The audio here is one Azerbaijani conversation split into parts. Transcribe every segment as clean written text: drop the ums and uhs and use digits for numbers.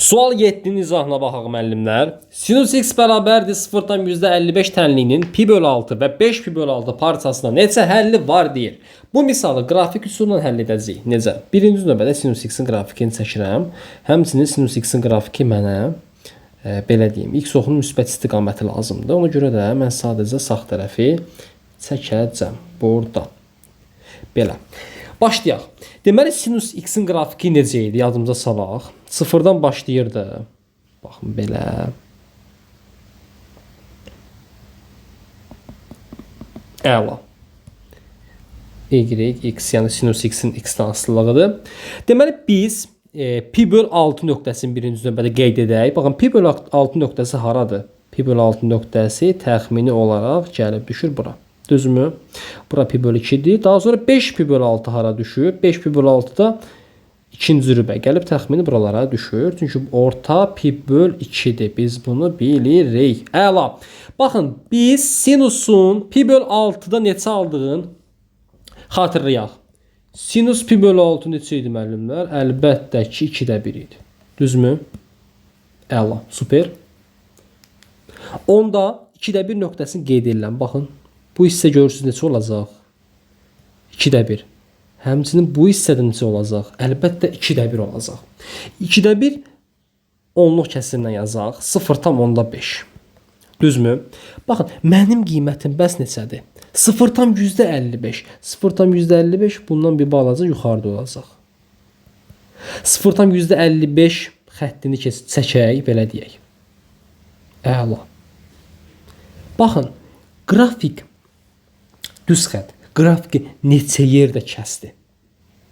Sual 7-nin izahına baxaq müəllimlər. Sinus x bərabərdir 0-dan %55 tənliyinin pi bölü 6 və 5 pi bölü 6 parçasına neçə həlli var deyir. Bu misalı qrafik üsulla həll edəcəyik. Necə? Birinci növbədə sinus x-in qrafikini çəkirəm. Həmçinin sinus x-in qrafiki mənə belə deyim, x oxunun müsbət istiqaməti lazımdır. Ona görə də mən sadəcə sağ tərəfi çəkəcəm. Burada. Belə. Başlayaq. Deməli sinus x-in qrafiki necə idi? Yadımıza salaq. 0-dan başlayırdı. Baxın belə. Əla. Y, x, yəni sinus x-in x-dən asılılığıdır. Deməli biz pi böl 6 nöqtəsini birinci növbədə qeyd edək. Baxın pi böl 6 nöqtəsi haradır? Pi böl 6 nöqtəsi təxmini olaraq gəlib düşür bura. Düzmü? Bura pi bölü 2'dir. Daha sonra 5 pi bölü 6 hara düşür? 5 pi bölü 6 da ikinci rübə gəlib təxmini buralara düşür. Çünki orta pi böl 2'dir. Biz bunu bilirik. Əla. Baxın biz sinusun pi böl 6'da neçə aldığını xatırlayaq. Sinus pi bölü 6 neçə idi müəllimlər? Əlbəttə ki 2'də 1 idi. Düzmü? Əla. Super. Onda 2'də 1 nöqtəsini qeyd edirəm. Baxın. Bu hissə görürsünüz neçə olacaq? 2'də 1. Həmçinin bu hissədə neçə olacaq? Əlbəttə 2'də 1 olacaq. 2'də 1 onluq kəsirindən yazaq. 0,5. Düzmü? Baxın, mənim qiymətim bəs neçədir? 0,55. 0,55 bundan bir balaca yuxarıda olacaq. 0,55 xəttini çəkək, belə deyək. Əla. Baxın, qrafik düz xətt. Qrafiki neçə yerdə kəsdi?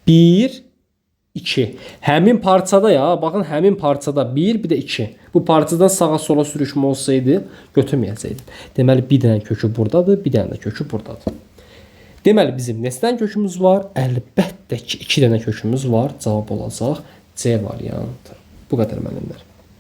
1, 2. Həmin parçada ya, baxın həmin parçada 1, bir də 2. Bu parçadan sağa sola sürüşmə olsaydı götürməyəcəkdim. Deməli bir dənə kökü buradadır, bir dənə də kökü buradadır. Deməli bizim neçədən kökümüz var? Əlbəttə ki 2 dənə kökümüz var. Cavab olacaq C variantı. Bu qədər müəllimlər.